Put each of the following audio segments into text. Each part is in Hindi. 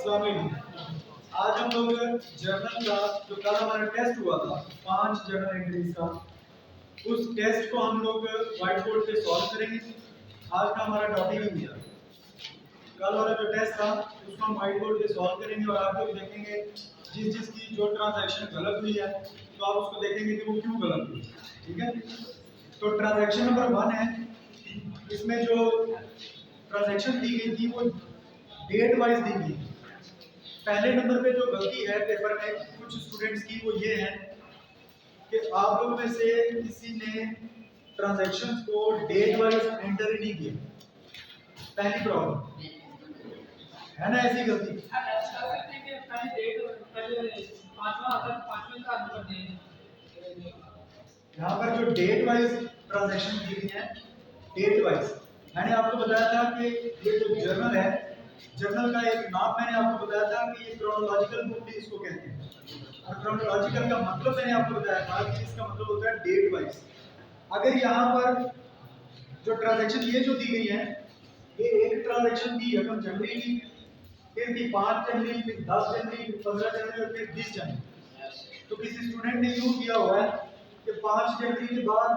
अस्सलाम वालेकुम। आज हम लोग जर्नल का जो कल हमारा टेस्ट हुआ था 5 जर्नल एंट्रीज का, उस टेस्ट को हम लोग व्हाइट बोर्ड पे सॉल्व करेंगे। आज का हमारा टॉपिक ही है, कल वाला जो टेस्ट था उसको हम व्हाइट बोर्ड पे सॉल्व करेंगे और आप लोग देखेंगे जिसकी जो ट्रांजैक्शन गलत हुई है तो आप उसको देखेंगे कि वो क्यों गलत हुई। ठीक है, तो ट्रांजैक्शन नंबर 1 है, इसमें जो ट्रांजैक्शन दी गई थी वो डेट वाइज दी गई। पहले नंबर पे जो गलती है पेपर में कुछ स्टूडेंट्स की वो ये है कि आप लोगों में से किसी ने ट्रांजैक्शंस को डेट वाइज एंटर ही नहीं किया। पहली प्रॉब्लम है ना, ऐसी गलती। यहाँ पर जो डेट वाइज ट्रांजैक्शन की गई है, डेट वाइज मैंने आपको बताया था कि ये जो जर्नल है, जर्नल का एक नाम मैंने आपको बताया था कि ये क्रोनोलॉजिकल बुक भी इसको कहते हैं। और क्रोनोलॉजिकल का मतलब मैंने आपको बताया था कि इसका मतलब होता है डेट वाइज। अगर यहाँ पर जो ट्रांजैक्शन ये जो दी गई है, ये एक ट्रांजैक्शन दी है जनवरी की, फिर थी 5 जनवरी, फिर 10 जनवरी, फिर 15 जनवरी और फिर 20 जनवरी। तो किसी स्टूडेंट ने यूज किया हुआ है कि 5 जनवरी के बाद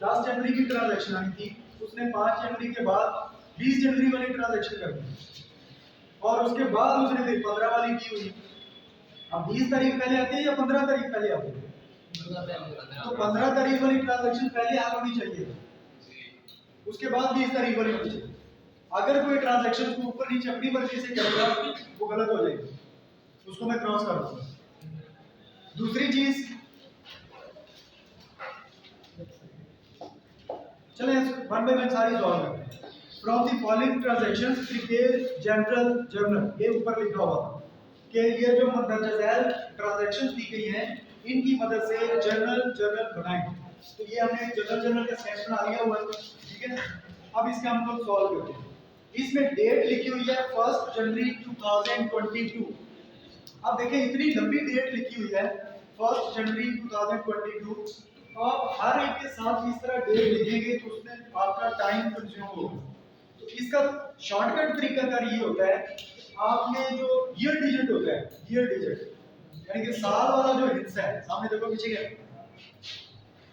10 जनवरी की ट्रांजैक्शन आई थी, उसने 5 जनवरी के बाद 20 जनवरी वाली ट्रांजैक्शन कर दी और उसके बाद उसने फिर 15 वाली की हुई। अब 20 तारीख पहले आती है या 15 तारीख पहले आती है? तो 15 तारीख वाली ट्रांजैक्शन पहले आ होनी चाहिए, उसके बाद 20 तारीख वाली होनी चाहिए। अगर कोई ट्रांजैक्शन को ऊपर नीचे अपनी मर्जी से करेगा वो गलत हो जाएगी, उसको मैं क्रॉस कर दूंगा। दूसरी चीज, चलें वन बाय वन सारी सॉल्व करते हैं। From the following transactions prepare general journal, ये ऊपर लिखा हुआ था कि ये जो मंदरजाल ट्रांजैक्शंस दी गई हैं इनकी मदद से जर्नल बनाएं। तो ये हमने जर्नल का सेट बना लिया हुआ है। ठीक है, अब इसका हम लोग सॉल्व करते हैं। इसमें डेट लिखी हुई है 1 जनवरी 2022। अब देखिए इतनी लंबी डेट लिखी हुई है 1 जनवरी 2022, और हर एक के साथ इस तरह डेट लिखेंगे तो उसमें आपका टाइम कंज्यूम होगा। तो इसका शॉर्टकट तरीकाकार ये होता है, आपने जो ईयर डिजिट होता है, ईयर डिजिट यानी कि साल वाला जो हिस्सा है, सामने देखो पीछे क्या,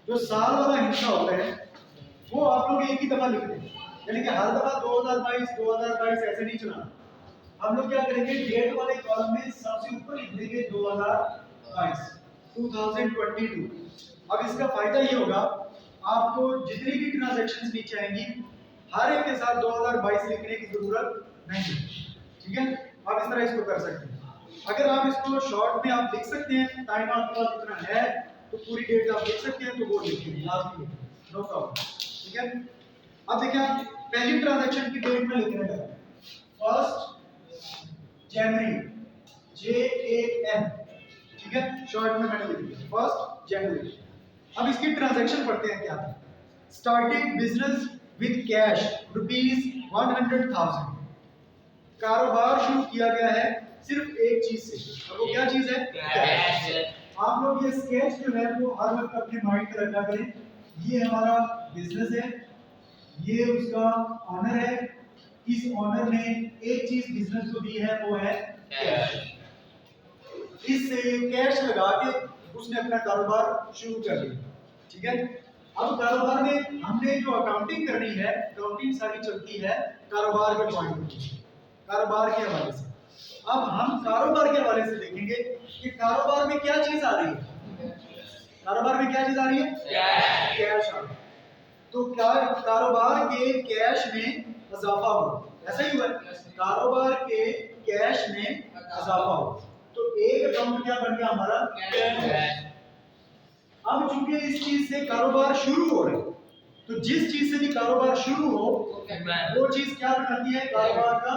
जो साल वाला हिस्सा होता है वो आप लोग एक ही दफा लिख दें, यानी कि हर दफा 2022 ऐसे नहीं चलाना। हम लोग क्या करेंगे, डेट वाले कॉलम में सबसे ऊपर लिख देंगे 2022। अब इसका फायदा ये होगा, आपको जितनी भी ट्रांजैक्शंस नीचे आएंगी हर एक के साथ 2022 लिखने की जरूरत नहीं है। ठीक है, आप इस तरह इसको कर सकते हैं। अगर आप इसको शॉर्ट में आप लिख सकते हैं, टाइम आपके पास इतना है तो पूरी डेट आप लिख सकते हैं, तो वो लिखिए, लाजमी है, नो प्रॉब्लम। ठीक है, अब देखिए पहली ट्रांजैक्शन की डेट में लिखने लगा 1 जनवरी, JAN। ठीक है, शॉर्ट में मैंने लिख दिया 1 जनवरी। अब इसकी ट्रांजैक्शन पढ़ते हैं क्या था। Started business with cash ₹100,000। कारोबार शुरू किया गया है सिर्फ एक चीज से, और वो क्या चीज है? कैश। आप लोग ये स्केच जो है वो हर वक्त अपने माइंड में रखा करें। ये हमारा बिजनेस है, ये उसका ऑनर है, इस ऑनर ने एक चीज बिजनेस को दी है वो है कैश। इससे कैश लगा के उसने अपना कारोबार शुरू कर लिया। ठीक है, अब कारोबार में हमने जो अकाउंटिंग करनी है, अकाउंटिंग सारी चलती है कारोबार के पॉइंट से, कारोबार के हवाले से। अब हम कारोबार के हवाले से देखेंगे कि कारोबार में क्या चीज आ रही है। कारोबार में क्या चीज आ रही है? कैश आ रही है। तो क्या कारोबार के कैश में इजाफा हुआ, ऐसा ही हुआ, कारोबार के कैश में इजाफा हुआ, तो एक अकाउंट क्या बन गया हमारा? कैश। अब चूंकि इस चीज से कारोबार शुरू हो रहा है, तो जिस चीज से भी कारोबार शुरू हो वो चीज क्या बनाती है? कारोबार का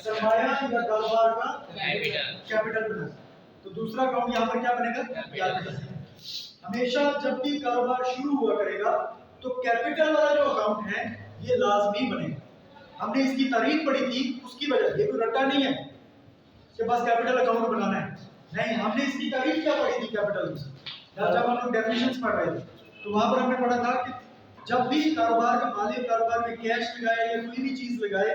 सरमाया या कारोबार का कैपिटल बना। तो दूसरा अकाउंट यहाँ पर क्या बनेगा? कैपिटल। हमेशा जब भी कारोबार शुरू हुआ करेगा तो कैपिटल वाला जो अकाउंट है ये लाजमी बनेगा। हमने इसकी तारीफ पढ़ी थी, उसकी वजह, ये कोई रट्टा नहीं है कि बस कैपिटल अकाउंट बनाना है, नहीं, हमने इसकी तारीफ क्या पढ़ी थी कैपिटल में, जब हम लोग डेफिनेशंस पढ़ रहे थे तो वहां पर हमने पढ़ा था कि जब भी कारोबार का मालिक कारोबार में कैश लगाए या कोई भी चीज लगाए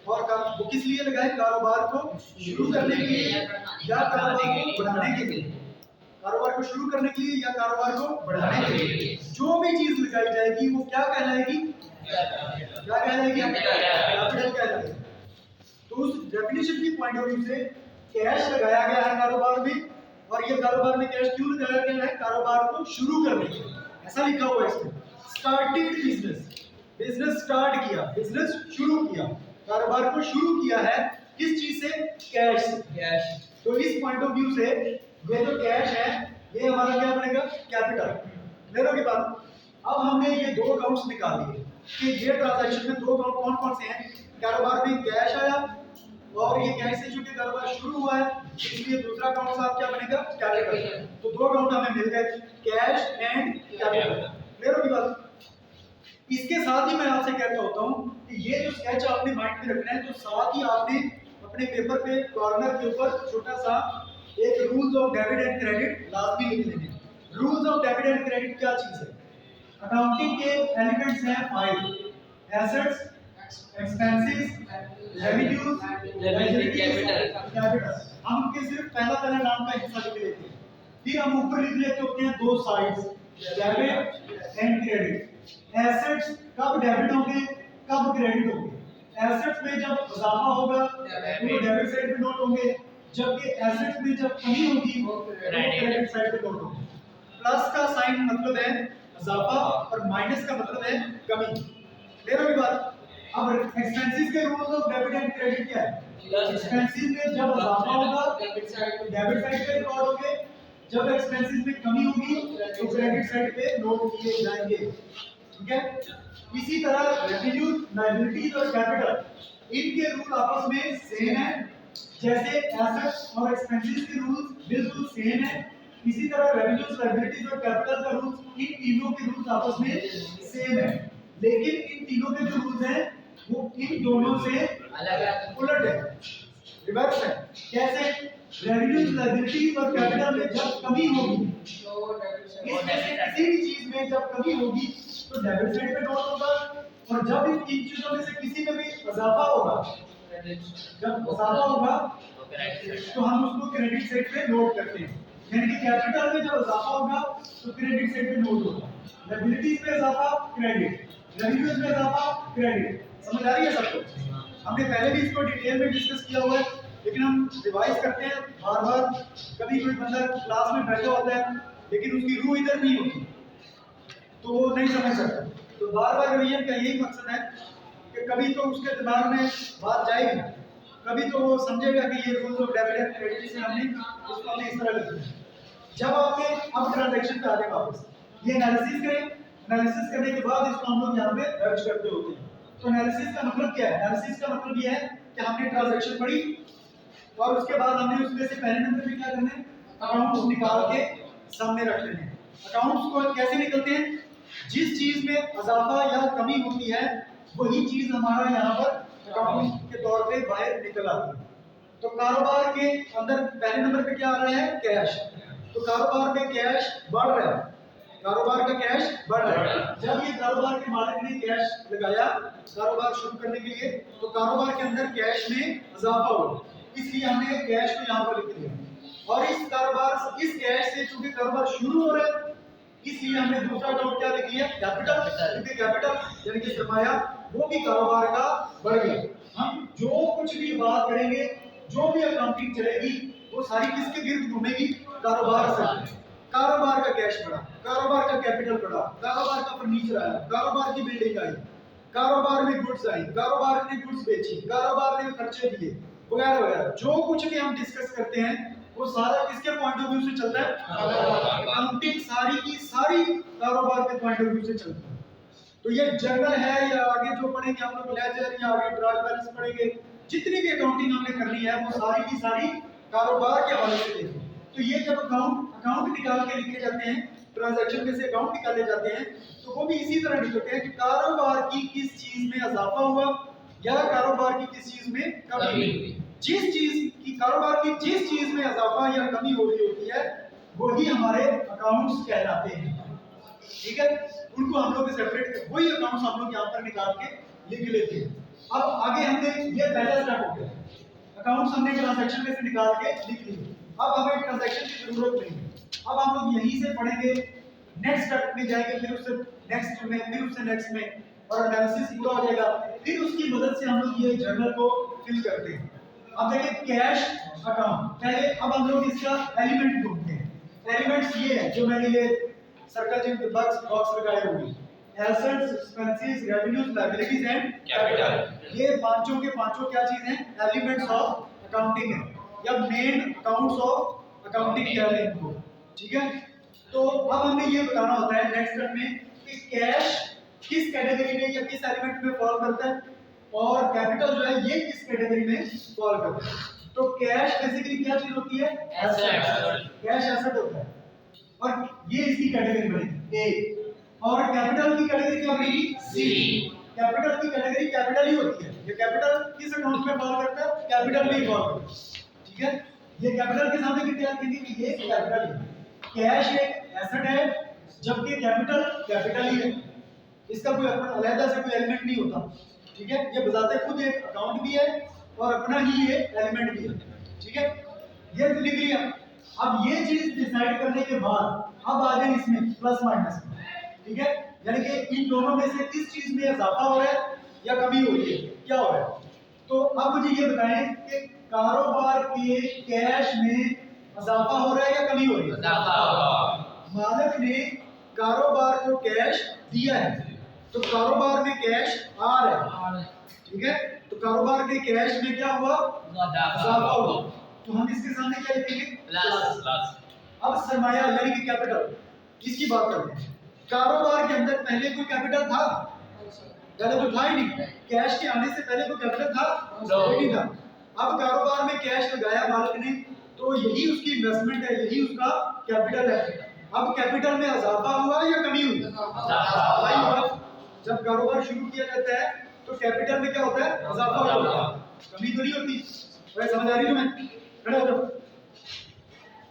और वो किस लिए लगाए, कारोबार को शुरू करने के लिए या कारोबार को बढ़ाने के लिए, कारोबार को शुरू करने के लिए या कारोबार को बढ़ाने के लिए जो भी चीज लगाई जाएगी वो क्या कहलाएगी, क्या कहलाएगी, कैपिटल कहलाएगी। तो उस डेफिनेशन की पॉइंट ऑफ व्यू से कैश लगाया गया है कारोबार में, और ये कारोबार में कैश क्यों लगाया गया है, कारोबार को शुरू करने के लिए, ऐसा लिखा हुआ है इसमें। स्टार्टेड बिजनेस, बिजनेस स्टार्ट किया, बिजनेस शुरू किया, कारोबार को शुरू किया है किस चीज से, कैश से। कैश, तो इस पॉइंट ऑफ व्यू से ये जो कैश है ये हमारा क्या बनेगा, कैपिटल। मेरे की बात, अब हमने ये दो अकाउंट्स निकाल लिए कि ये ट्रांजैक्शन में दो अकाउंट कौन कौन से हैं, कारोबार में कैश आया और ये कैश से चूंकि कारोबार शुरू हुआ है इसलिए दूसरा अकाउंट साथ क्या बनेगा, कैपिटल। तो दो अकाउंट हमें मिल गए, कैश एंड कैपिटल। मेरे की बात, इसके साथ ही मैं आपसे कहता होता हूं कि ये जो स्केच आपने माइंड में रखना है, तो साथ ही आपने अपने पेपर पे कॉर्नर के ऊपर छोटा सा एक rules of debit and credit लाजमी लिख लेंगे। Rules of debit and credit क्या चीज है, अकाउंटिंग के एलिमेंट्स हैं 5, assets, expenses, revenues, liabilities, capital. हम उनके सिर्फ पहला नाम का हिस्सा लिख लेते हैं, फिर हम ऊपर लिख लेते होते हैं दो sides, debit and credit. Assets कब डेबिट होंगे, कब क्रेडिट होंगे, एसेट्स में जब इजाफा होगा तो डेबिट साइड पे नोट होंगे, जबकि एसेट्स में जब कमी होगी तो क्रेडिट साइड पे नोट होंगे। प्लस का साइन मतलब है इजाफा और माइनस का मतलब है कमी। क्लियर होगी बात। अब एक्सपेंसेस के rules of debit and credit क्या है, एक्सपेंसेस में जब इजाफा होगा डेबिट साइड पे रिकॉर्ड होंगे, जब एक्सपेंसेस में कमी होगी तो क्रेडिट साइड पे नोट किए जाएंगे। ठीक है, इसी तरह रेवेन्यू, लायबिलिटीज और कैपिटल इनके रूल आपस में सेम है, जैसे एसेट्स और एक्सपेंसेस के रूल्स बिल्कुल सेम है, इसी तरह रेवेन्यूज, लायबिलिटीज और कैपिटल का रूल्स, इन तीनों के रूल्स आपस में सेम है। लेकिन इन तीनों के जो रूल्स हैं वो इन दोनों से अलग उलट है, रिवर्स है। कैसे, रेवेन्यूज, लायबिलिटीज और कैपिटल में जब कमी होगी, इसमें से किसी भी चीज में जब कमी होगी तो डेबिट साइड पे नोट होगा, और जब इन तीन चीजों में से किसी में भी इजाफा होगा, जब इजाफा होगा तो हम उसको क्रेडिट साइड पे नोट करते हैं। यानी कि कैपिटल में जब इजाफा होगा तो क्रेडिट साइड पे नोट होगा, लायबिलिटीज में इजाफा क्रेडिट, रेवेन्यूज में इजाफा क्रेडिट। समझ आ रही है सबको? हमने पहले भी इसको डिटेल में डिस्कस किया हुआ है, लेकिन हम रिवाइज करते हैं बार बार। कभी कोई बंदा क्लास में बैठा होता है लेकिन उसकी रूह इधर नहीं होती तो वो नहीं समझ सकता, तो बार बार रिवीजन का यही मकसद है कि कभी तो उसके दिमाग में बात जाएगी, कभी तो वो समझेगा कि ये rules of debit and credit से हमने उसको हमने इस तरह लिखा है। जब आपने अब ट्रांजैक्शन पे आ जाए वापस, ये एनालिसिस करें, एनालिसिस करने के बाद इसको हम लोग यहाँ पे दर्ज करते होते हैं। तो एनालिसिस का मतलब क्या है, एनालिसिस का मतलब ये है कि हमने ट्रांजैक्शन पढ़ी और उसके बाद हमने उसमें से पहले नंबर पे क्या करना है, अकाउंट्स निकाल के सामने रख लेने हैं। अकाउंट्स को कैसे निकलते हैं, जिस चीज में इजाफा या कमी होती है वही चीज हमारा यहाँ पर अकाउंट के तौर पे बाहर निकल आती है। तो कारोबार के अंदर पहले नंबर पे क्या आ रहा है, कैश। तो कारोबार में कैश बढ़ रहा है, कारोबार का कैश बढ़ रहा है। जब ये कारोबार के मालिक ने कैश लगाया कारोबार शुरू करने के लिए तो कारोबार के अंदर कैश में इजाफा हुआ, इसलिए हमने कैश को यहाँ पर लिख दिया। और इस कारोबार, इस कैश से चूंकि कारोबार शुरू हो रहा है इसलिए हमने दूसरा अकाउंट क्या लिख लिया, कैपिटल। क्योंकि कैपिटल यानी कि सरमाया वो भी कारोबार का बढ़ गया। हम जो कुछ भी बात करेंगे, जो भी अकाउंटिंग चलेगी वो सारी किसके गिर्द घूमेगी, कारोबार से। कारोबार का कैश बढ़ा, कारोबार का कैपिटल बढ़ा, कारोबार का फर्नीचर आया, कारोबार की बिल्डिंग आई, कारोबार में गुड्स आई, कारोबार ने गुड्स बेची, कारोबार ने खर्चे दिए, वगैरह वगैरह। जो कुछ भी हम डिस्कस करते हैं वो सारा किसके पॉइंट ऑफ व्यू से चलता है, अकाउंटिंग सारी की सारी कारोबार के पॉइंट ऑफ व्यू से चलती है। तो ये जर्नल है या आगे जो पढ़ेंगे हम लोग लेजर या आगे ट्रायल बैलेंस पढ़ेंगे, जितनी भी अकाउंटिंग हमने करनी है वो सारी की सारी कारोबार के हवाले से देखें। तो ये जब अकाउंट निकाल के लिखे जाते हैं, ट्रांजैक्शन में से अकाउंट निकाले जाते हैं तो वो भी इसी तरह निकलते हैं कि कारोबार की किस चीज में इजाफा हुआ या कारोबार की किस चीज में कमी हुई। जिस चीज की कारोबार की जिस चीज में इजाफा या कमी हो रही होती है वही हमारे अकाउंट्स कहलाते हैं। ठीक है, उनको हम लोग सेपरेट वही अकाउंट्स हम लोग यहाँ पर निकाल के लिख लेते हैं। अब आगे हमने ये पहला स्टेप हो गया, अकाउंट्स हमने ट्रांजैक्शन में से निकाल के लिख लिए। अब हमें ट्रांजैक्शन की जरूरत नहीं है, अब हम लोग यहीं से पढ़ेंगे, नेक्स्ट स्टेप में जाएंगे, फिर उससे नेक्स्ट में, फिर उससे नेक्स्ट में, और एनालिसिस पूरा हो जाएगा। फिर उसकी मदद से हम लोग ये जर्नल को फिल करते हैं। अब देखिए कैश अकाउंट, पहले अब हम लोग इसका एलिमेंट ढूंढते हैं। एलिमेंट्स ये है जो मैंने ये सर्कल जिन बॉक्स लगाए हुए हैं, assets, expenses, revenues, liabilities and capital. ये पांचों के पांचों क्या चीज हैं? एलिमेंट्स ऑफ अकाउंटिंग है, या मेन अकाउंट्स ऑफ अकाउंटिंग कह लें इनको, ठीक है। तो अब हमें ये बताना होता है नेक्स्ट स्टेप में कि कैश किस कैटेगरी में या किस एलिमेंट में फॉल करता है, और कैपिटल जो है ये किस कैटेगरी में फॉल करता है। तो कैश बेसिकली क्या चीज होती है? एसेट। कैश एसेट होता है, और ये इसकी कैटेगरी बनेगी ए, और कैपिटल की कैटेगरी क्या बनेगी? सी। कैपिटल की कैटेगरी कैपिटल ही होती है। ये कैपिटल किस अकाउंट में फॉल करता है? कैपिटल में ही फॉल करता है, ठीक है। ये कैपिटल के सामने कितने लिखेंगे कि ये कैपिटल है। कैश एक एसेट है, जबकि कैपिटल कैपिटल ही है, इसका कोई अपना अलग से कोई एलिमेंट नहीं होता, ठीक है। ये बजाते खुद एक अकाउंट भी है और अपना ही ये एलिमेंट भी है, ठीक है। ये तो लिख लिया। अब ये चीज डिसाइड करने के बाद अब आ जाए इसमें प्लस माइनस में, ठीक है। यानी कि इन दोनों में से किस चीज में इजाफा हो रहा है या कमी हो रही है, क्या हो रहा है। तो अब मुझे ये बताएं कि कारोबार के कैश में इजाफा हो रहा है या कमी हो रही है? इजाफा हो रहा है। मालिक ने कारोबार को कैश दिया है, तो कारोबार में कैश आ रहा है, ठीक है। तो कारोबार के कैश में क्या हुआ? इजाफा हुआ। तो हम इसके सामने क्या लिखेंगे? प्लस। अब सरमाया यानी कि कैपिटल, इसकी बात करते हैं। कारोबार के अंदर पहले कोई कैपिटल था? पहले तो था ही नहीं। कैश के आने से पहले कोई कैपिटल था? नहीं था। अब कारोबार में कैश लगाया मालिक ने, तो यही उसकी इन्वेस्टमेंट है, यही उसका कैपिटल है। अब कैपिटल में इजाफा हुआ या कमी हुई? इजाफा हुआ। जब कारोबार शुरू किया जाता है तो कैपिटल में क्या होता है? इजाफा होता है, कमी तो नहीं होती। समझ आ रही है तुम्हें? खड़े हो जाओ,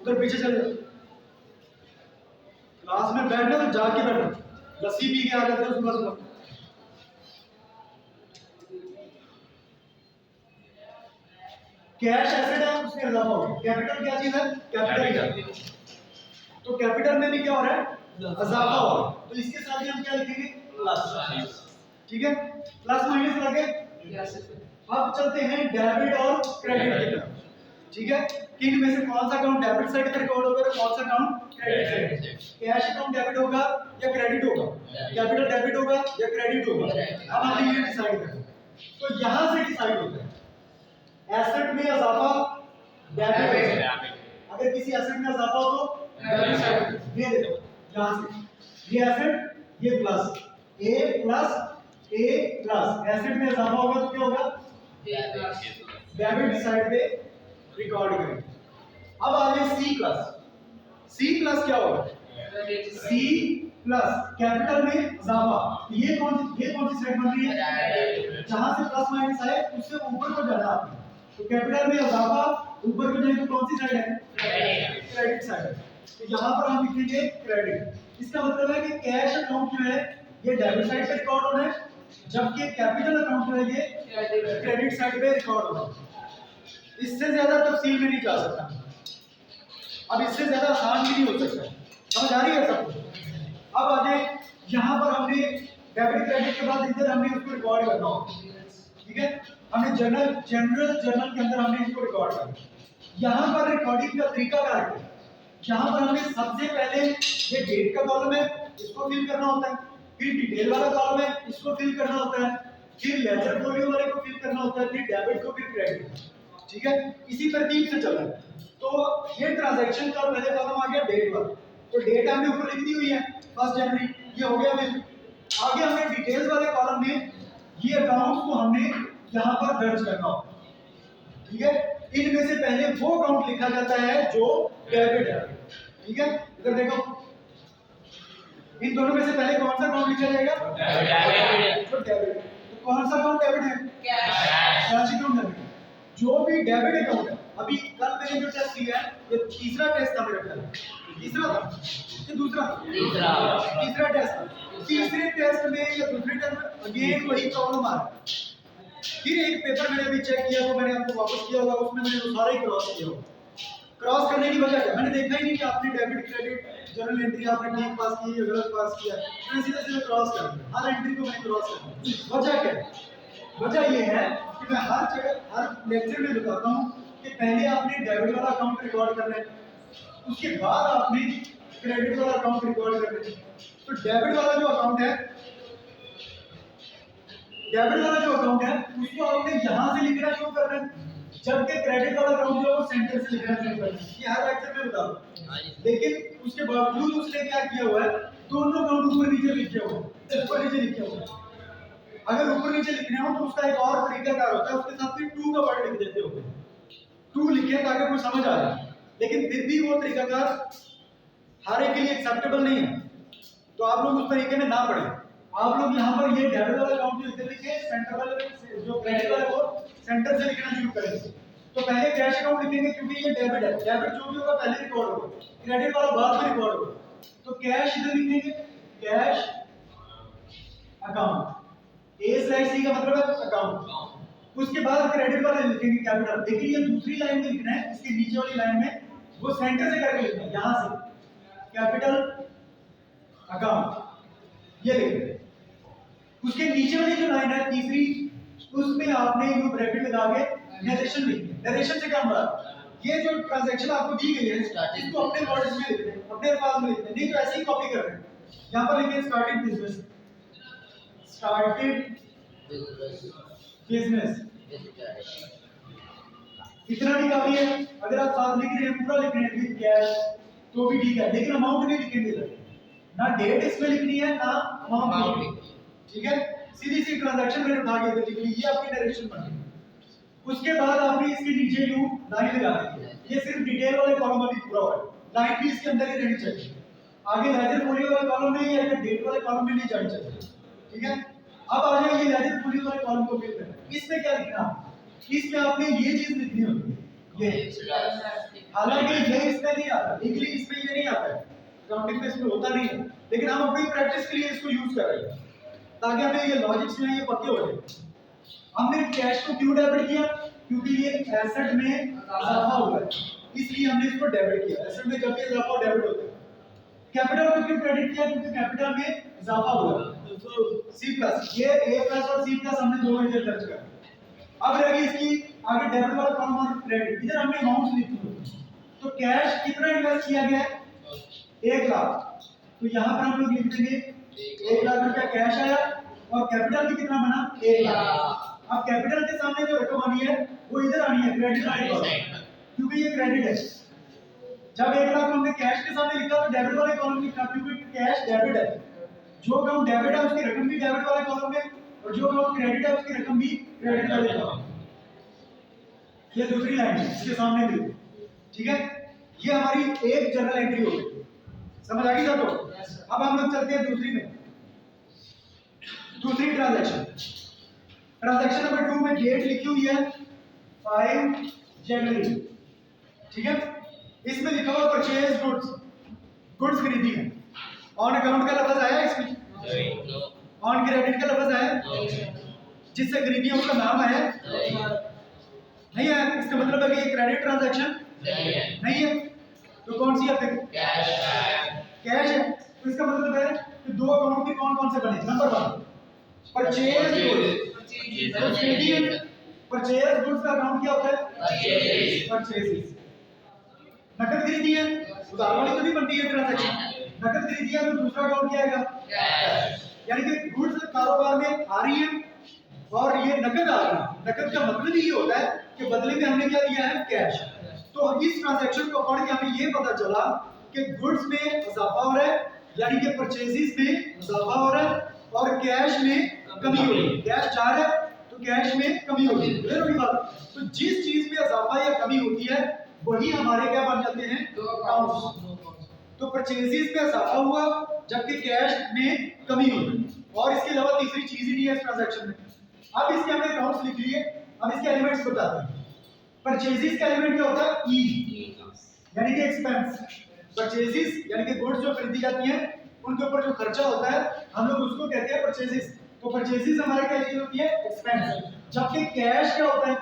उधर पीछे चले जाओ। क्लास में बैठना तो जाके बैठो, लस्सी पी के आ जाते हो सुबह सुबह। कैश एसेट है, उसमें इजाफा हो गया। कैपिटल क्या चीज है? कैपिटल। तो कैपिटल में भी क्या हो रहा है? इजाफा हो रहा है। तो इसके साथ ही हम क्या लिखेंगे? प्लस, ठीक है। प्लस माइनस लगे। अब चलते हैं डेबिट और क्रेडिट की तरफ, ठीक है। किन में से कौन सा अकाउंट डेबिट साइड पे रिकॉर्ड होगा और कौन सा account credit side? Cash account debit होगा या क्रेडिट होगा? कैपिटल डेबिट होगा या क्रेडिट होगा? अब हमने ये डिसाइड करना है। तो यहां से डिसाइड होता है एसेट में इजाफा डेबिट, अगर किसी एसेट में इजाफा हो तो डेबिट साइड। ये देखो यहां से ये एसेट, ये प्लस ए प्लस ए प्लस, एसेट में इजाफा होगा तो क्या होगा? डेबिट साइड पे रिकॉर्ड करेंगे। अब आ जाए सी प्लस। सी प्लस क्या होगा? सी प्लस कैपिटल में इजाफा। ये कौन सी साइड बन रही है? जहां से प्लस माइनस आए उससे ऊपर को जाना आपने। तो कैपिटल में इजाफा ऊपर को जाए तो कौन सी साइड है? Credit side. तो यहां पर हम लिखेंगे क्रेडिट। इसका मतलब है कि कैश अकाउंट जो है ये डेबिट साइड पे रिकॉर्ड होना है, जबकि कैपिटल अकाउंट जो है ये क्रेडिट साइड पे रिकॉर्ड होना है। इससे ज्यादा तफसील में नहीं जा सकता, अब इससे ज्यादा आसान भी नहीं हो सकता। समझ आ रही है सबको? अब आ जाए यहाँ पर हमने डेबिट क्रेडिट के बाद इधर हमने उसको रिकॉर्ड करना होगा, ठीक है। हमने जनरल के अंदर हमने इसको रिकॉर्ड करना। यहाँ पर रिकॉर्डिंग का तरीका क्या है? यहाँ पर हमें सबसे पहले ये डेट का कॉलम है, इसको फिल करना होता है, फिर डिटेल वाला कॉलम है, इसको फिल करना होता है, फिर लेजर फोलियो वाले को फिल करना होता है, फिर डेबिट को, फिर क्रेडिट, ठीक है। इसी तरतीब से चल रहा है। तो ये ट्रांजैक्शन का पहले कॉलम आ गया डेट वाला, तो डेट हमने ऊपर लिख दी हुई है 1 जनवरी, ये हो गया। फिर आगे हमने डिटेल्स वाले कॉलम में ये अकाउंट्स को हमने यहाँ पर दर्ज करना होगा, ठीक है। इनमें से पहले वो अकाउंट लिखा जाता है जो डेबिट है, ठीक है। इधर देखो, इन दोनों में से पहले कौन सा अकाउंट लिखा जाएगा? डेबिट। तो डेबिट, तो कौन सा अकाउंट डेबिट है? Cash account debit. जो भी डेबिट अकाउंट है, अभी कल मैंने जो टेस्ट किया है ये तीसरा टेस्ट था मेरा ख्याल, तीसरा था कि दूसरा, तीसरा टेस्ट था। तीसरे टेस्ट में या दूसरे टेस्ट में अगेन वही प्रॉब्लम आ रहा है। फिर एक पेपर मैंने अभी चेक किया, वो मैंने आपको वापस किया होगा, उसमें मैंने वो सारे क्रॉस किया होगा। क्रॉस करने की वजह क्या, मैंने देखा ही नहीं कि आपने डेबिट क्रेडिट जर्नल एंट्री आपने ठीक पास की या गलत पास किया, मैंने सीधा सीधा क्रॉस कर दिया, हर एंट्री को मैंने क्रॉस कर दिया। वजह क्या है? वजह ये है कि मैं हर जगह हर लेक्चर में बताता हूँ कि पहले आपने डेबिट वाला अकाउंट रिकॉर्ड करना है, उसके बाद आपने क्रेडिट वाला अकाउंट रिकॉर्ड करना है। तो डेबिट वाला जो अकाउंट है, डेबिट वाला जो अकाउंट है उसको आपने यहाँ से लिखना शुरू करना है, जबकि क्रेडिट वाला अकाउंट जो है वो सेंटर से लिखना शुरू करना है। ये हर लेक्चर में बता दूं। लेकिन उसके बावजूद उसने क्या किया हुआ है, दोनों अकाउंट ऊपर नीचे लिखे हुए हैं, ऊपर नीचे लिखे हुए हैं। अगर ऊपर नीचे लिखने हो तो उसका एक और तरीका क्या होता है, उसके साथ भी टू का वर्ड लिख देते हो, टू लिखे ताकि कोई समझ आ जाए। लेकिन फिर भी वो तरीकाकार हर एक के लिए एक्सेप्टेबल नहीं है, तो आप लोग उस तरीके में ना पढ़ें। आप लोग यहाँ पर ये डेबिट वाला अकाउंट जो इधर लिखे, सेंटर वाले जो क्रेडिट वाला वो सेंटर से लिखना शुरू करेंगे। तो पहले कैश अकाउंट लिखेंगे क्योंकि ये डेबिट है, डेबिट जो भी होगा पहले रिकॉर्ड होगा, क्रेडिट वाला बाद में रिकॉर्ड होगा। तो कैश इधर लिखेंगे, कैश अकाउंट, A/C का मतलब है अकाउंट। उसके बाद क्रेडिट वाले लिखेंगे कैपिटल। देखिए ये दूसरी लाइन में लिखना है, इसके नीचे वाली लाइन में वो सेंटर से करके लिखना है, यहां से कैपिटल अकाउंट ये लिखेंगे। उसके नीचे वाली जो लाइन है तीसरी, उसमें आपने ये ब्रैकेट लगा के नरेशन लिखनी है। नरेशन से क्या मतलब, ये जो ट्रांजैक्शन आपको दी गई है इसको अपने वर्ड्स में लिखते हैं, अपने अल्फाज में लिखते हैं, नहीं तो ऐसे ही कॉपी कर रहे हैं। यहां पर लिखिए स्टार्टेड बिजनेस, स्टार्टेड बिजनेस, इतना भी काफी है। अगर आप साथ लिख रहे हैं, पूरा लिख रहे हैं विद कैश तो भी ठीक है, लेकिन अमाउंट नहीं लिखेंगे सर, ना डेट इसमें लिखनी है ना अमाउंट लिखनी है, ठीक है। सीधी सी ट्रांजैक्शन मैंने उठा के लिख ली, ये आपकी डायरेक्शन बन गई। उसके बाद आपने इसके नीचे यू लाइन लगा दी, ये सिर्फ डिटेल वाले कॉलम अभी पूरा हो रहा है, लाइन भी इसके अंदर ही रहनी चाहिए, आगे लेजर फोलियो वाले कॉलम में या डेट वाले कॉलम में नहीं जानी चाहिए, ठीक है। अब आ जाए ये लेजर फोलियो वाले कॉलम को फिल करना, इसमें क्या लिखना, इसमें आपने ये चीज लिखनी होती है, ये हालांकि ये इसमें नहीं आता, लीगली इसमें ये नहीं आता है, अकाउंटिंग में इसमें होता नहीं है, लेकिन हम अपनी प्रैक्टिस के लिए इसको यूज कर रहे हैं ताकि हमें ये लॉजिक्स में ये पक्के हो जाए। हमने कैश को क्यों डेबिट किया, क्योंकि ये एसेट में इजाफा हुआ है, इसलिए हमने इसको डेबिट किया। एसेट में जब भी इजाफा हो डेबिट होता है। कैपिटल को क्यों क्रेडिट किया, क्योंकि कैपिटल में इजाफा हुआ है, तो सी प्लस, ये ए प्लस और सी प्लस हमने दोनों इधर दर्ज कर। अब रह गई इसकी आगे डेबिट वाला कॉलम और क्रेडिट, इधर हमने अमाउंट लिखी, तो कैश कितना इन्वेस्ट किया गया है 1 लाख, तो यहाँ पर हम लोग लिख देंगे 1 लाख रुपया कैश आया और कैपिटल भी कितना बना 1 लाख। अब कैपिटल के सामने जो रकम आनी है वो इधर आनी है क्रेडिट वाले, क्योंकि ये क्रेडिट है। जब 1 लाख हमने कैश के सामने लिखा तो डेबिट वाले कॉलम लिखा, क्योंकि कैश डेबिट है, जो अकाउंट डेबिट है उसकी रकम भी डेबिट वाले कॉलम में और जो अकाउंट क्रेडिट है उसकी रकम भी क्रेडिट वाले कॉलम में। ये दूसरी लाइन है इसके सामने भी, ठीक है। ये हमारी एक जर्नल एंट्री हो गई, समझ आ गई सबको। अब हम लोग चलते हैं दूसरी में, दूसरी ट्रांजैक्शन, ट्रांजैक्शन नंबर 2 में डेट लिखी हुई है 5 जनवरी, ठीक है। इसमें लिखा हुआ परचेज गुड्स, गुड्स खरीदी है। ऑन अकाउंट का लफ्ज आया इसमें, ऑन क्रेडिट का लफ्ज आया, जिससे खरीदी है उसका नाम आया नहीं है, इसका मतलब है कि ये क्रेडिट ट्रांजैक्शन नहीं है, तो कौन सी है फिर, कैश है। तो इसका मतलब है कि दो अकाउंट के कौन कौन से बने। Number 1 purchase goods, purchase goods का अकाउंट क्या होता है, परचेज। नकद खरीदी है, उधार वाली तो नहीं बनती है ट्रांजैक्शन, नकद खरीदी है तो दूसरा अकाउंट क्या आएगा, कैश। यानी कि गुड्स कारोबार में आ रही है और ये नकद आ रही है। नकद का मतलब ही ये होता है कि बदले में हमने क्या दिया है, कैश। तो इस ट्रांजैक्शन को पढ़ के हमें ये पता चला कि गुड्स में इजाफा हो रहा है, यानी कि परचेजेस में इजाफा हो रहा है और कैश में कमी हो रही है। कैश जा रहा है तो कैश में कमी हो रही है, क्लियर होगी बात। तो जिस चीज में इजाफा या कमी होती है वही हमारे क्या बन जाते हैं, अकाउंट्स। तो परचेजेस में इजाफा हुआ जबकि कैश में कमी हुई, और इसके अलावा तीसरी चीज ही नहीं है इस ट्रांजैक्शन में। अब इसके हमने अकाउंट्स लिख लिए, अब इसके एलिमेंट्स बताते हैं। परचेजेस का एलिमेंट क्या होता है? ई, यानी कि एक्सपेंस। परचेजेस यानी कि गुड्स जो खरीदी जाती हैं उनके ऊपर जो खर्चा होता है हम लोग उसको कहते हैं परचेजेस। तो परचेजेस हमारे क्या चीज होती है? एक्सपेंस। जबकि कैश क्या होता है?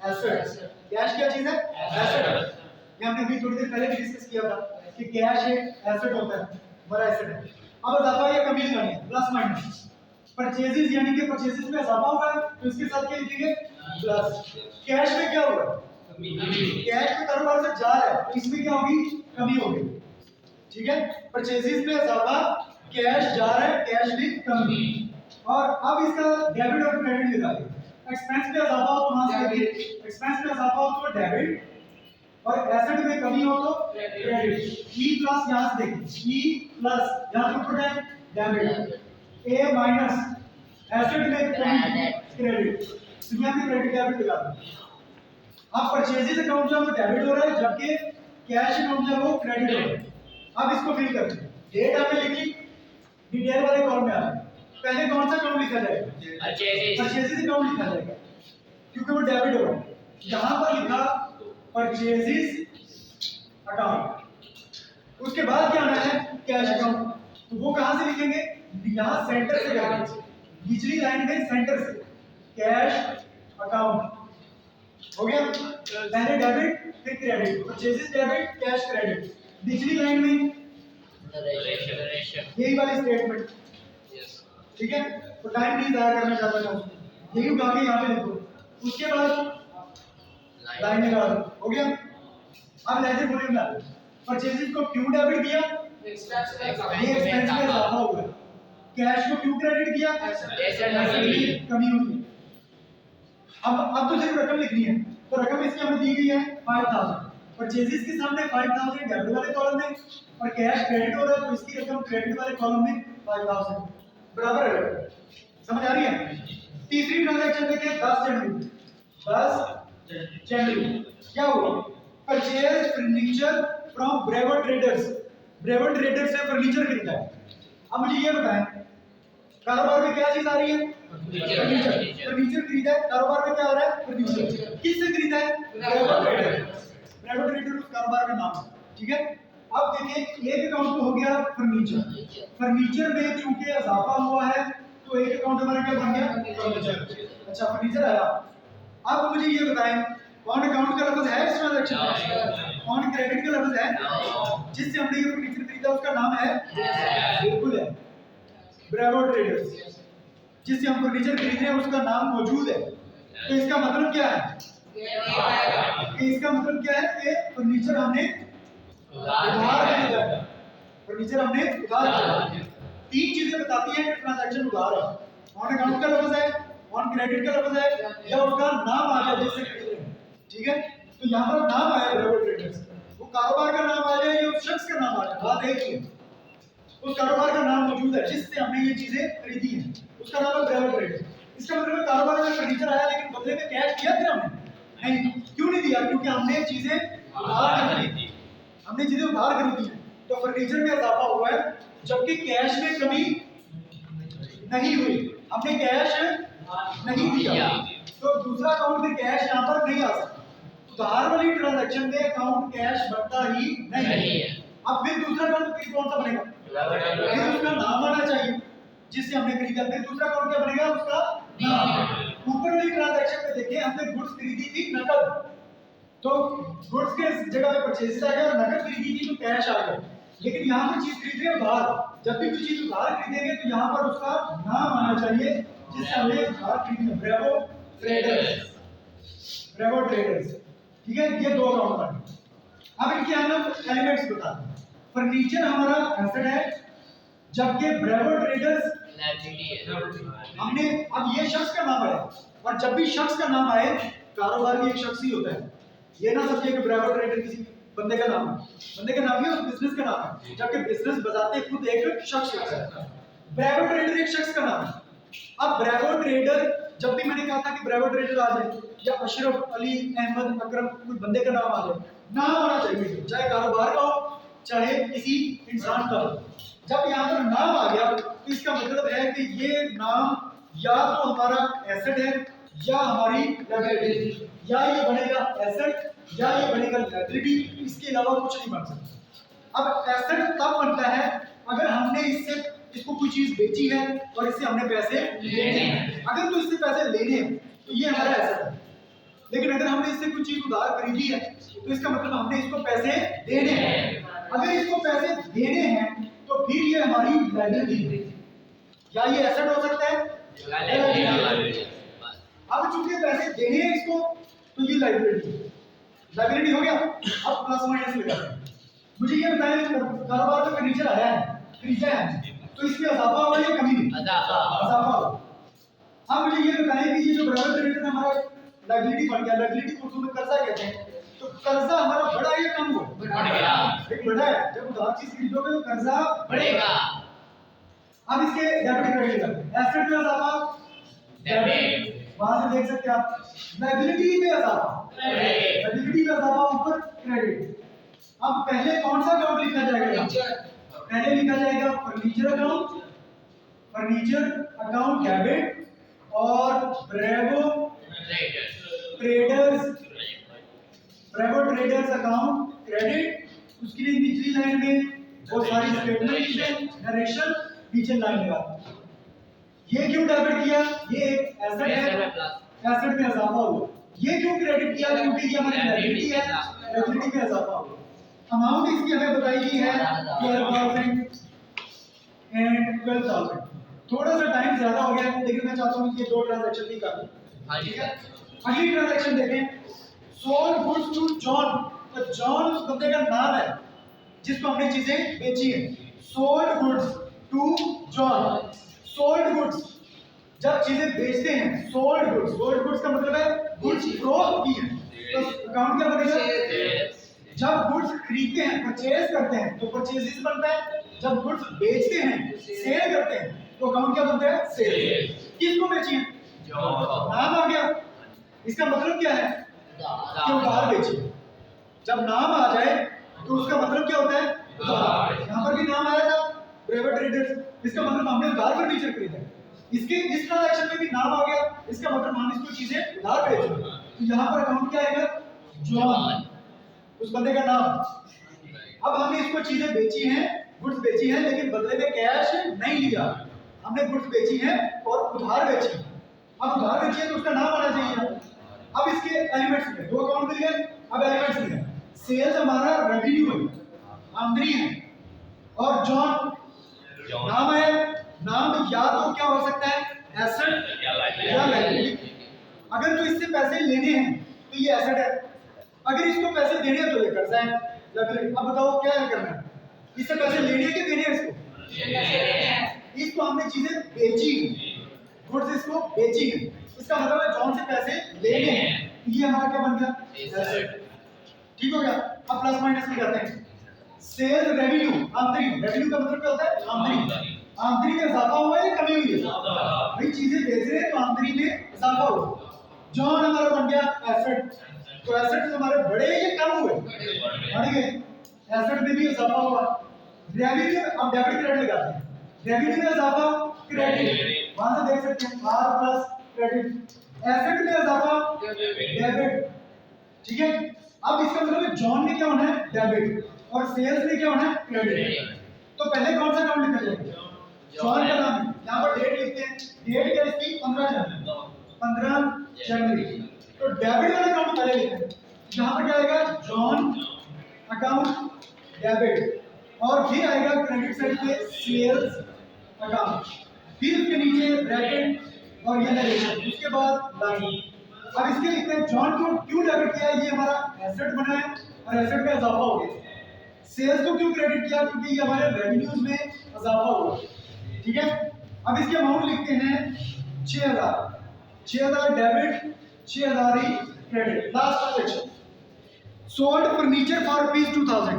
एसेट। कैश क्या चीज है? एसेट। ये हमने अभी थोड़ी देर पहले भी डिस्कस किया था कि कैश एक एसेट होता है, बड़ा एसेट है। अब इजाफा या कमी लगानी है, प्लस माइनस। परचेजेस यानी कि परचेजेस में इजाफा हुआ है तो इसके साथ क्या लिखेंगे? प्लस। कैश में क्या हुआ? कैश में कारोबार से जा रहा है तो इसमें क्या होगी? कमी होगी। ठीक है, परचेजेस में इजाफा, कैश जा रहा है, कैश में कमी। और अब इसका डेबिट और क्रेडिट लगा दें। एक्सपेंस में इजाफा हो तो वहां से डेबिट, एक्सपेंस में इजाफा हो तो डेबिट, और एसेट में कमी हो तो क्रेडिट। ई प्लस यहां से देखिए, ई प्लस यहां से ऊपर है डेबिट, ए माइनस एसेट में कमी क्रेडिट, तो यहां पे क्रेडिट डेबिट लगा दो। अब परचेजेस अकाउंट जो है वो डेबिट हो रहा है जबकि कैश अकाउंट जो है वो क्रेडिट हो रहा है। अब इसको फिल कर दें। डेट आपने लिख ली, डिटेल वाले कॉलम में आ जाए। पहले कौन सा अकाउंट लिखा जाएगा? परचेजेस अकाउंट लिखा जाएगा क्योंकि वो डेबिट हो रहा है। यहां पर लिखा परचेजेस अकाउंट, उसके बाद क्या आना है? Cash account. तो वो कहां से लिखेंगे? यहां सेंटर से जाएंगे, निचली लाइन में सेंटर से कैश अकाउंट हो गया। पहले डेबिट फिर credit, purchases debit, cash credit. निचली लाइन में यही वाली स्टेटमेंट। ठीक है, तो टाइम नहीं जाया करना चाहता था, यही उठा के यहाँ पे लिखो। उसके बाद लाइन लगा दो, हो गया। अब लेजर वॉल्यूम ला, परचेजेस को क्यों डेबिट किया? ये एक्सपेंस में इजाफा हुआ। कैश को क्यों क्रेडिट किया? कमी हुई। अब तो सिर्फ रकम लिखनी है, तो रकम इसकी हमें दी गई है 5000। परचेजेस के सामने 5000 डेबिट वाले कॉलम में और कैश क्रेडिट हो रहा है तो इसकी रकम क्रेडिट वाले कॉलम में 5000 बराबर है। समझ आ रही है? तीसरी ट्रांजैक्शन देखिए 10 जनवरी। 10 जनवरी क्या हुआ? Purchase furniture from Bravo Traders. Bravo Traders से फर्नीचर खरीदा है। अब मुझे ये बताएं कारोबार में क्या चीज आ रही है? फर्नीचर। फर्नीचर खरीदा है, कारोबार में क्या आ रहा है? फर्नीचर। किससे खरीदा है? Bravo trader. ब्रेवो ट्रेडर उस कारोबार का नाम है। ठीक है, अब देखिए एक अकाउंट तो हो गया फर्नीचर। फर्नीचर में चूंकि इजाफा हुआ है तो एक अकाउंट हमारा क्या बन गया? फर्नीचर। अच्छा, फर्नीचर आया। अब मुझे ये बताएं कौन अकाउंट का लफ्ज है इस ट्रांजैक्शन में? कौन क्रेडिट का लफ्ज है? जिससे हमने ये फर्नीचर खरीदा उसका नाम है? बिल्कुल है, ब्रेवो ट्रेडर्स। जिससे हम फर्नीचर खरीद रहे हैं उसका नाम मौजूद है। तो इसका मतलब क्या है? इसका मतलब क्या है कि फर्नीचर हमने उधार खरीदा है। फर्नीचर हमने उधार खरीदा। तीन चीजें बताती हैं कि ट्रांजैक्शन उधार है। ऑन अकाउंट का लफ्ज है, ऑन क्रेडिट का लफ्ज है, या उसका नाम आ जाए जिससे खरीद रहे हैं। ठीक है, तो यहाँ पर नाम आया ब्रेवो ट्रेडर्स, वो कारोबार का नाम आ जाए या उस शख्स का नाम आ जाए, बात एक ही है। उस कारोबार का नाम मौजूद है जिससे हमने ये चीजें खरीदी हैं, उसका नाम है ब्रेवो ट्रेडर्स। इसका मतलब कारोबार में फर्नीचर आया लेकिन बदले में कैश दिया फिर हमने नहीं। क्यों नहीं दिया? क्योंकि हमने चीजें उधार खरीदी। हमने चीजें उधार खरीदी है तो फर्नीचर में इजाफा हुआ है जबकि कैश में कमी नहीं हुई। हमने कैश नहीं दिया तो दूसरा अकाउंट में कैश यहाँ पर नहीं आ सकता। उधार वाली ट्रांजैक्शन में अकाउंट कैश बनता ही नहीं है। अब फिर दूसरा अकाउंट फिर कौन सा बनेगा? फिर उसका नाम आना चाहिए जिससे हमने खरीदा। फिर दूसरा अकाउंट क्या बनेगा? उसका नाम। ऊपर वाली ट्रांजैक्शन में देखिए हमने गुड्स खरीदी थी नकद, तो गुड्स के जगह पे परचेज आ गया और नकद खरीदी थी तो कैश आ गया। लेकिन यहाँ पर चीज खरीद रहे हैं उधार। जब भी कोई चीज उधार खरीदेंगे तो यहाँ पर उसका नाम आना चाहिए जिससे हमने उधार खरीदी। Bravo Traders, Bravo Traders. ठीक है, ये दो अकाउंट बने। अब इनके हम लोग एलिमेंट्स बताते हैं। फर्नीचर हमारा एसेट है जबकि ब्रेवो ट्रेडर्स हमने, अब ये शख्स का नाम है और जब भी शख्स का नाम आए कारोबार भी एक शख्स ही होता है। ये ना समझिए कि ब्रेवो ट्रेडर किसी बंदे का नाम है, बंदे का नाम ही उस बिजनेस का नाम है, जबकि बिजनेस बजाते खुद एक शख्स होता है। ब्रेवो ट्रेडर एक शख्स का नाम है। अब ब्रेवो ट्रेडर, जब भी मैंने कहा था कि ब्रेवो ट्रेडर आ जाए या अशरफ अली अहमद अकरम कोई बंदे का नाम आ जाए, नाम होना चाहिए, चाहे कारोबार का हो चाहे किसी इंसान का हो। जब यहाँ पर नाम आ गया तो इसका मतलब है कि ये नाम या तो हमारा एसेट है या हमारी लायबिलिटी, या ये बनेगा एसेट या ये बनेगा लायबिलिटी, इसके अलावा कुछ नहीं बन सकता। अब एसेट तब बनता है अगर हमने इसको कोई चीज बेची है और इससे हमने पैसे लेने हैं। अगर तो इससे पैसे लेने हैं तो ये हमारा एसेट है, लेकिन अगर हमने इससे कुछ चीज उधार खरीदी है तो इसका मतलब हमने इसको पैसे देने हैं। अगर इसको पैसे देने हैं तो फिर ये हमारी लायबिलिटी है, या ये एसेट हो सकता है या लायबिलिटी। अब चूंकि पैसे देने हैं इसको तो ये लायबिलिटी हो गया। अब प्लस माइनस में करते हैं। मुझे ये बताएं, कारोबार में फर्नीचर आया है, खरीदा है, तो इसमें इजाफा हुआ या कमी? इजाफा हुआ। अब मुझे ये बताएं कि ये जो बराबर क्रेडिट हमारा लायबिलिटी बन गया, लायबिलिटी को उर्दू में कर्जा कहते हैं, तो कर्जा हमारा बढ़ा या कम हुआ? बढ़ेगा। एक बढ़ा है, जब उधार चीज खरीदोगे तो कर्जा बढ़ेगा। अब इसके डेबिट क्रेडिट एसेट में इजाफा, डेबिट, वहां से देख सकते हैं आप लायबिलिटी में इजाफा, लायबिलिटी में इजाफा ऊपर क्रेडिट। अब पहले कौन सा अकाउंट लिखा जाएगा? पहले लिखा जाएगा furniture account, furniture account debit, और ब्रेवो ट्रेडर्स अकाउंट क्रेडिट। उसके लिए निचली लाइन में वो सारी स्टेटमेंट नरेशन नीचे लाइन लगा। ये क्यों डेबिट किया? ये एक एसेट है, एसेट में इजाफा हुआ। ये क्यों क्रेडिट किया? क्योंकि ये हमारी लायबिलिटी है, लायबिलिटी में इजाफा हुआ। अमाउंट इसकी हमें बताई गई है 12,000 एंड 12,000। थोड़ा सा टाइम ज्यादा हो गया, लेकिन मैं चाहता हूं कि ये दो ट्रांजैक्शन भी कर दूं। ठीक है, अगली ट्रांजैक्शन देखें, सोल्ड गुड्स टू जॉन। तो जॉन उस बंदे का नाम है जिसको हमने चीजें बेची है। Sold goods to John. Sold goods जब चीजें बेचते हैं, सोल्ड गुड्स का मतलब है गुड्स फरोख्त की है, तो अकाउंट क्या बनेगा? जब गुड्स खरीदते हैं, परचेज करते हैं, तो परचेजेस बनता है। जब गुड्स बेचते हैं, सेल करते हैं, तो अकाउंट क्या बनता है? सेल। किसको बेची है? नाम आ गया, इसका मतलब क्या है कि उधार बेची। जब नाम आ जाए तो उसका मतलब क्या होता है? उधार। यहाँ पर भी नाम आया था ब्रेवर ट्रेडर्स, इसका मतलब हमने उधार फर्नीचर खरीदा है। इसके इस ट्रांजैक्शन में भी नाम आ गया, इसका मतलब हम इसको चीजें उधार बेच रहे हैं। तो यहाँ पर अकाउंट क्या आएगा? जॉन, उस बंदे का नाम। अब हमने इसको चीजें बेची हैं, गुड्स बेची हैं, लेकिन बदले में कैश नहीं लिया। हमने गुड्स बेची हैं और उधार बेची। अब उधार बेची है तो उसका नाम आना चाहिए। अब इसके एलिमेंट्स में दो अकाउंट मिल गए। अब एलिमेंट्स में सेल्स हमारा रेवेन्यू है, आमदनी है, और जॉन नाम है। नाम या तो क्या हो सकता है? एसेट या लायबिलिटी। अगर तो इससे पैसे लेने हैं तो ये एसेट है, अगर इसको पैसे देने हैं तो ये कर्जा है, लायबिलिटी। अब बताओ क्या करना है? इससे पैसे लेने हैं कि देने हैं? इसको हमने चीजें बेची, गुड्स इसको बेची है, इसका मतलब है जॉन से पैसे लेने हैं, ये हमारा क्या बन गया? एसेट। ठीक हो गया। अब प्लस माइनस में करते हैं। सेल्स रेवेन्यू, आमदनी। रेवेन्यू का मतलब क्या होता है? आमदनी। आमदनी में इजाफा हुआ है या कमी हुई है? भाई चीजें बेच रहे हैं तो आमदनी में इजाफा हुआ। जॉन हमारा बन गया एसेट। तो एसेट हमारे बढ़े या कम हुए? बढ़ गए। एसेट में भी इजाफा हुआ। रेवेन्यू, अब डेबिट क्रेडिट लगाते हैं। रेवेन्यू में इजाफा, क्रेडिट, वहां से देख सकते हैं आर प्लस क्रेडिट। एसेट में इजाफा, डेबिट। ठीक है, अब इसका मतलब है जॉन में क्या होना है? डेबिट, और सेल्स में क्या होना है? क्रेडिट। तो पहले कौन सा अकाउंट लिखा जाएगा? जॉन का नाम है, यहाँ पर डेट लिखते हैं। डेट क्या है इसकी? 15 जनवरी। तो डेबिट वाला अकाउंट पहले लिखते हैं। यहाँ पर क्या आएगा? जॉन अकाउंट डेबिट, और फिर आएगा क्रेडिट साइड पे सेल्स अकाउंट, फिर उसके नीचे ब्रैकेट और ये नरेशन, उसके बाद लाइन। अब इसके लिखते हैं जॉन को क्यों डेबिट किया? ये हमारा एसेट बना है और एसेट में इजाफा हो गया। सेल्स को क्यों क्रेडिट किया? क्योंकि ये हमारे रेवेन्यूज में इजाफा हुआ। ठीक है, अब इसके अमाउंट लिखते हैं 6,000। 6,000 debit, 6,000 he credit. Last transaction, sold furniture for rupees 2,000।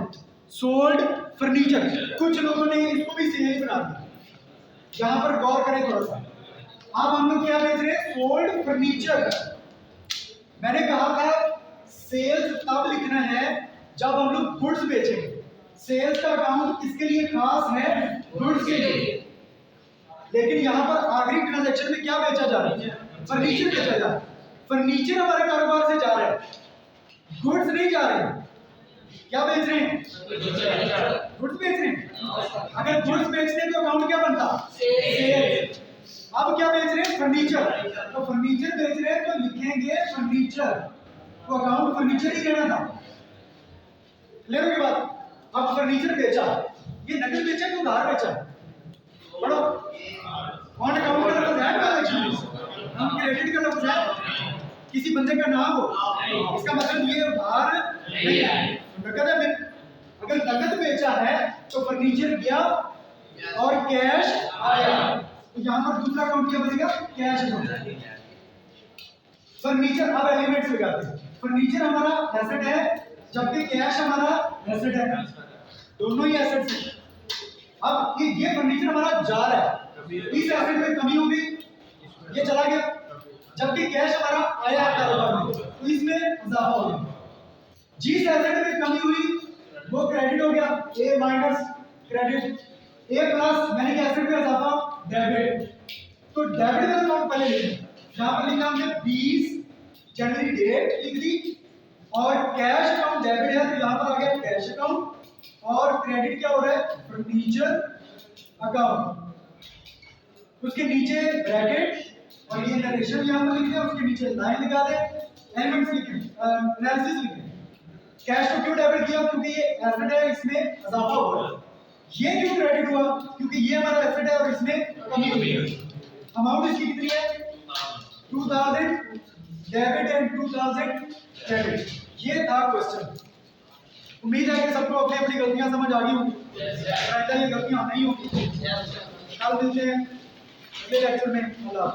Sold furniture, कुछ लोगों ने इसको भी सेल बना दिया। यहाँ पर गौर करें थोड़ा सा। अब हम लोग क्या बेच रहे हैं? Sold furniture. मैंने कहा था सेल्स तब लिखना है जब हम लोग गुड्स बेचेंगे। सेल्स का अकाउंट किसके लिए खास है? गुड्स के लिए। लेकिन यहाँ पर आखिरी ट्रांजैक्शन में क्या बेचा जा रहा है? फर्नीचर बेचा जा रहा है। फर्नीचर हमारे कारोबार से जा रहा है, गुड्स नहीं जा रहे हैं। क्या बेच रहे हैं? गुड्स बेच रहे हैं। अगर गुड्स बेचते हैं तो अकाउंट क्या बनता? सेल्स। अब क्या बेच रहे हैं? फर्नीचर। तो फर्नीचर बेच रहे हैं तो लिखेंगे फर्नीचर, तो अकाउंट फर्नीचर ही रहना था। क्लियर हो गई बात? अब फर्नीचर बेचा, ये नकद बेचा कि उधार बेचा? पढ़ो, ऑन अकाउंट का लफ्ज है ट्रांजैक्शन, हम क्रेडिट का लफ्ज है, किसी बंदे का नाम हो, इसका मतलब ये उधार नहीं है, नकद है। अगर नकद बेचा है तो फर्नीचर गया और कैश आया, तो यहाँ पर दूसरा अकाउंट क्या बनेगा? Cash account. फर्नीचर, अब एलिमेंट्स लगाते हैं। फर्नीचर हमारा एसेट है जबकि कैश हमारा एसेट है, दोनों ही एसेट्स हैं। अब ये फर्नीचर हमारा जा रहा है, इस एसेट में कमी हो गई, ये चला गया, जबकि कैश हमारा आया है कारोबार में, तो इसमें इजाफा हो गया। जिस एसेट में कमी हुई वो क्रेडिट हो गया, ए माइनस क्रेडिट, ए प्लस यानी कि एसेट में इजाफा डेबिट। तो डेबिट का अमाउंट पहले लिखना, यहां पर लिखा हमने 20 जनवरी डेट लिख दी, और कैश अकाउंट डेबिट है तो यहां पर आ गया कैश अकाउंट, और क्रेडिट क्या हो रहा है? Furniture account. उसके नीचे ब्रैकेट और ये नरेशन यहां पर लिख दिया, उसके नीचे लाइन लगा दे, एलिमेंट्स लिखें, एनालिसिस लिखें। कैश को क्यों डेबिट किया? क्योंकि ये एसेट है, इसमें इजाफा हो रहा है। ये क्यों क्रेडिट हुआ? क्योंकि ये हमारा एसेट है और इसमें कमी हुई है। अमाउंट इसकी कितनी है? 2000 डेबिट एंड 2000 क्रेडिट। ये था क्वेश्चन। उम्मीद है कि सबको अपनी अपनी गलतियां समझ आ गई होंगी, ये गलतियां नहीं होगी। कल मिलते हैं अगले लेक्चर में। अल्लाह।